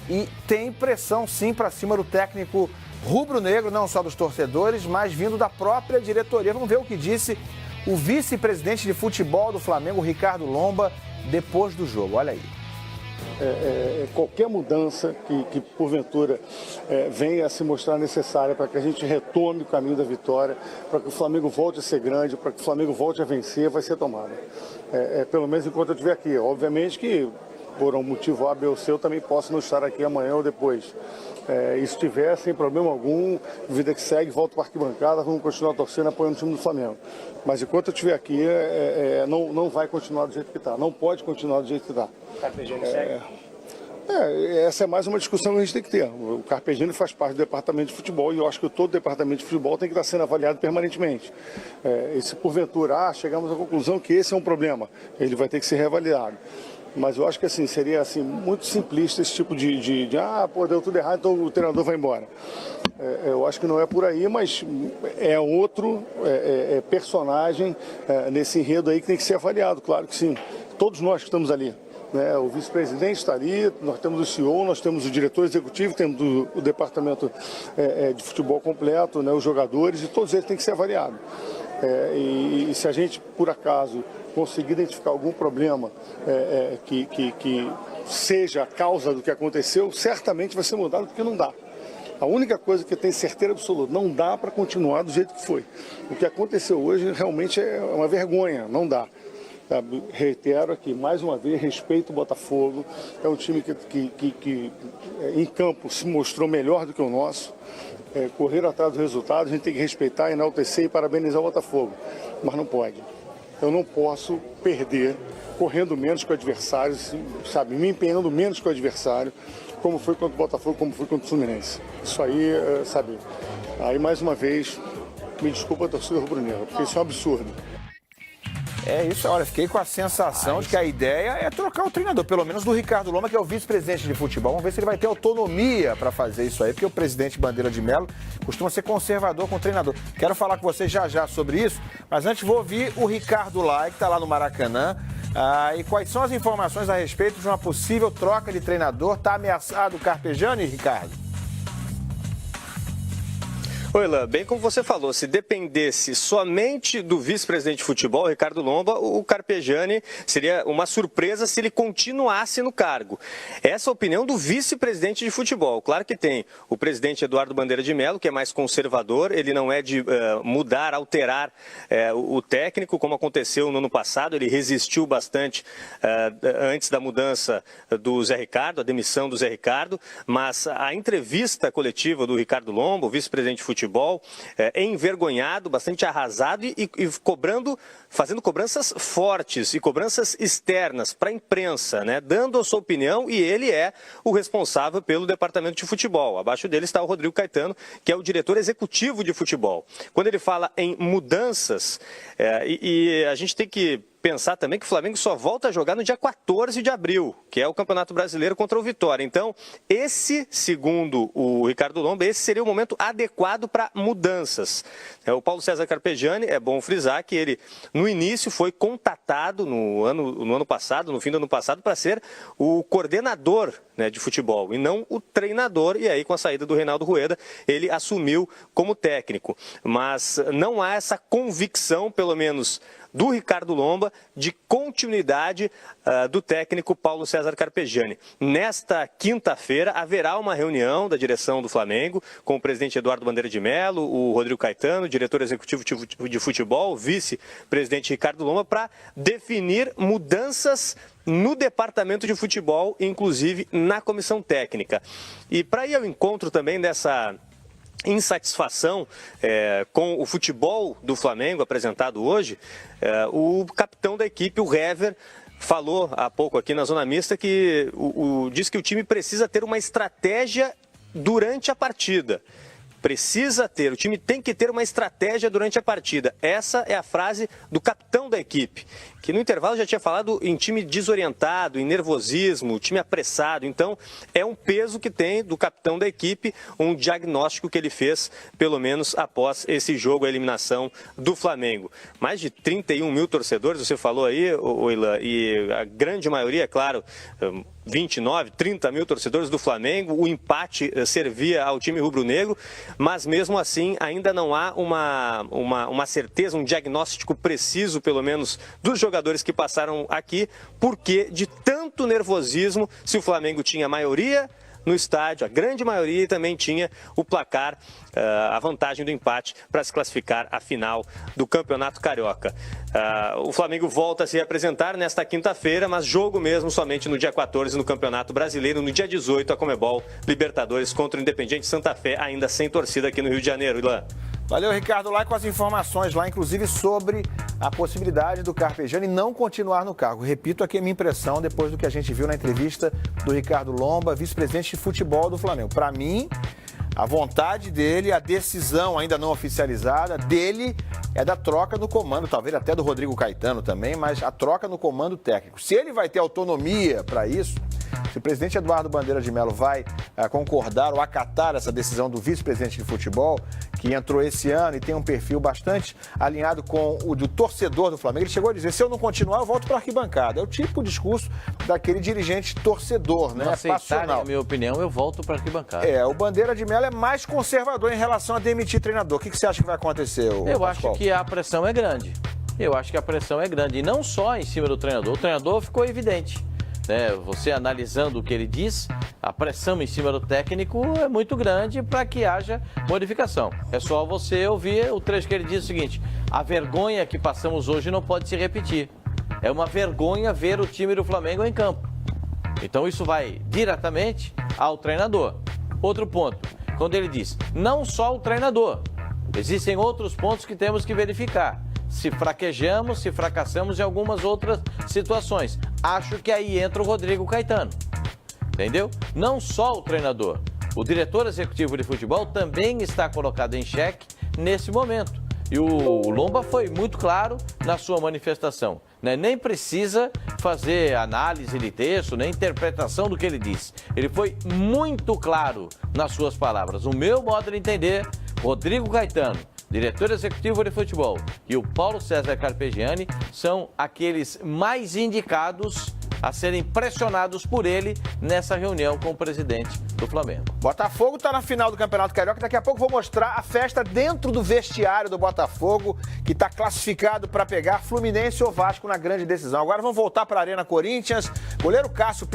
e tem pressão sim para cima do técnico rubro-negro, não só dos torcedores, mas vindo da própria diretoria. Vamos ver o que disse o vice-presidente de futebol do Flamengo, Ricardo Lomba, depois do jogo. Olha aí. Qualquer mudança que porventura venha a se mostrar necessária para que a gente retome o caminho da vitória, para que o Flamengo volte a ser grande, para que o Flamengo volte a vencer, vai ser tomada. Pelo menos enquanto eu estiver aqui. Obviamente que por um motivo A, B ou C, eu também posso não estar aqui amanhã ou depois. E se tiver, sem problema algum, vida que segue, volto para a arquibancada, vamos continuar torcendo, apoiando o time do Flamengo. Mas enquanto eu estiver aqui, não vai continuar do jeito que está, não pode continuar do jeito que está. Carpegiani segue? Essa é mais uma discussão que a gente tem que ter. O Carpegiani faz parte do departamento de futebol e eu acho que todo departamento de futebol tem que estar sendo avaliado permanentemente. E se porventura chegamos à conclusão que esse é um problema, ele vai ter que ser reavaliado. Mas eu acho que assim, seria assim, muito simplista esse tipo deu tudo errado, então o treinador vai embora. Eu acho que não é por aí, mas é outro personagem nesse enredo aí que tem que ser avaliado, claro que sim. Todos nós que estamos ali. O vice-presidente está ali, nós temos o CEO, nós temos o diretor executivo, temos o departamento de futebol completo, os jogadores, e todos eles têm que ser avaliados. E se a gente, por acaso, conseguir identificar algum problema que seja a causa do que aconteceu, certamente vai ser mudado, porque não dá. A única coisa que eu tenho certeza absoluta, não dá para continuar do jeito que foi. O que aconteceu hoje realmente é uma vergonha, não dá. Reitero aqui, mais uma vez, respeito o Botafogo, é um time que em campo se mostrou melhor do que o nosso, correram atrás do resultado, a gente tem que respeitar, enaltecer e parabenizar o Botafogo, mas não pode. Eu não posso perder correndo menos que o adversário, me empenhando menos que o adversário, como foi contra o Botafogo, como foi contra o Fluminense. Isso aí, aí mais uma vez, me desculpa a torcida rubro-negra, porque isso é um absurdo. É isso, olha, fiquei com a sensação de que a ideia é trocar o treinador, pelo menos do Ricardo Lomba, que é o vice-presidente de futebol. Vamos ver se ele vai ter autonomia para fazer isso aí, porque o presidente Bandeira de Melo costuma ser conservador com o treinador. Quero falar com você já sobre isso, mas antes vou ouvir o Ricardo Lai, que está lá no Maracanã. E quais são as informações a respeito de uma possível troca de treinador? Está ameaçado o Carpegiani, Ricardo? Oi, Lan, bem como você falou, se dependesse somente do vice-presidente de futebol, Ricardo Lomba, o Carpegiani seria uma surpresa se ele continuasse no cargo. Essa é a opinião do vice-presidente de futebol. Claro que tem o presidente Eduardo Bandeira de Melo, que é mais conservador, ele não é de mudar, alterar o técnico, como aconteceu no ano passado, ele resistiu bastante antes da mudança do Zé Ricardo, a demissão do Zé Ricardo, mas a entrevista coletiva do Ricardo Lomba, o vice-presidente de futebol, envergonhado, bastante arrasado e fazendo cobranças fortes e cobranças externas para a imprensa, dando a sua opinião, e ele é o responsável pelo departamento de futebol. Abaixo dele está o Rodrigo Caetano, que é o diretor executivo de futebol. Quando ele fala em mudanças, e a gente tem que pensar também que o Flamengo só volta a jogar no dia 14 de abril, que é o Campeonato Brasileiro contra o Vitória. Então, segundo o Ricardo Lomba, esse seria o momento adequado para mudanças. O Paulo César Carpegiani, é bom frisar que ele, no início, foi contatado no ano passado, no fim do ano passado, para ser o coordenador de futebol e não o treinador. E aí, com a saída do Reinaldo Rueda, ele assumiu como técnico. Mas não há essa convicção, pelo menos do Ricardo Lomba, de continuidade do técnico Paulo César Carpegiani. Nesta quinta-feira haverá uma reunião da direção do Flamengo com o presidente Eduardo Bandeira de Melo, o Rodrigo Caetano, diretor executivo de futebol, o vice-presidente Ricardo Lomba, para definir mudanças no departamento de futebol, inclusive na comissão técnica. E para ir ao encontro também dessa insatisfação com o futebol do Flamengo apresentado hoje, o capitão da equipe, o Hever, falou há pouco aqui na Zona Mista que diz que o time precisa ter uma estratégia durante a partida. O time tem que ter uma estratégia durante a partida. Essa é a frase do capitão da equipe. que no intervalo já tinha falado em time desorientado, em nervosismo, time apressado. Então, é um peso que tem do capitão da equipe, um diagnóstico que ele fez, pelo menos após esse jogo, a eliminação do Flamengo. Mais de 31 mil torcedores, você falou aí, Ilan, e a grande maioria, é claro, 29, 30 mil torcedores do Flamengo. O empate servia ao time rubro-negro, mas mesmo assim ainda não há uma certeza, um diagnóstico preciso, pelo menos, dos jogadores que passaram aqui, porque de tanto nervosismo, se o Flamengo tinha maioria no estádio, a grande maioria, e também tinha o placar, a vantagem do empate para se classificar à final do Campeonato Carioca. O Flamengo volta a se representar nesta quinta-feira, mas jogo mesmo somente no dia 14 no Campeonato Brasileiro, no dia 18 a Conmebol Libertadores contra o Independiente Santa Fé, ainda sem torcida aqui no Rio de Janeiro. Ilan. Valeu, Ricardo, lá com as informações lá, inclusive sobre a possibilidade do Carpegiani não continuar no cargo. Repito aqui a minha impressão depois do que a gente viu na entrevista do Ricardo Lomba, vice-presidente de futebol do Flamengo. Para mim, a vontade dele, a decisão ainda não oficializada dele é da troca no comando, talvez até do Rodrigo Caetano também, mas a troca no comando técnico. Se ele vai ter autonomia para isso, se o presidente Eduardo Bandeira de Mello vai concordar ou acatar essa decisão do vice-presidente de futebol, que entrou esse ano e tem um perfil bastante alinhado com o do torcedor do Flamengo, ele chegou a dizer, se eu não continuar, eu volto para a arquibancada. É o típico discurso daquele dirigente torcedor, né? Passional. Na minha opinião, eu volto para a arquibancada. O Bandeira de Mello é mais conservador em relação a demitir treinador. O que você acha que vai acontecer, Eu acho que a pressão é grande. Eu acho que a pressão é grande. E não só em cima do treinador. O treinador ficou evidente. Você analisando o que ele diz, a pressão em cima do técnico é muito grande para que haja modificação. É só você ouvir o trecho que ele diz o seguinte: a vergonha que passamos hoje não pode se repetir. É uma vergonha ver o time do Flamengo em campo. Então isso vai diretamente ao treinador. Outro ponto, quando ele diz, não só o treinador, existem outros pontos que temos que verificar. Se fraquejamos, se fracassamos em algumas outras situações. Acho que aí entra o Rodrigo Caetano, entendeu? Não só o treinador, o diretor executivo de futebol também está colocado em xeque nesse momento. E o Lomba foi muito claro na sua manifestação, né? Nem precisa fazer análise de texto, nem interpretação do que ele disse. Ele foi muito claro nas suas palavras. O meu modo de entender, Rodrigo Caetano, diretor executivo de futebol, e o Paulo César Carpegiani são aqueles mais indicados a serem pressionados por ele nessa reunião com o presidente do Flamengo. Botafogo está na final do Campeonato Carioca. Daqui a pouco vou mostrar a festa dentro do vestiário do Botafogo, que está classificado para pegar Fluminense ou Vasco na grande decisão. Agora vamos voltar para a Arena Corinthians. Goleiro Cássio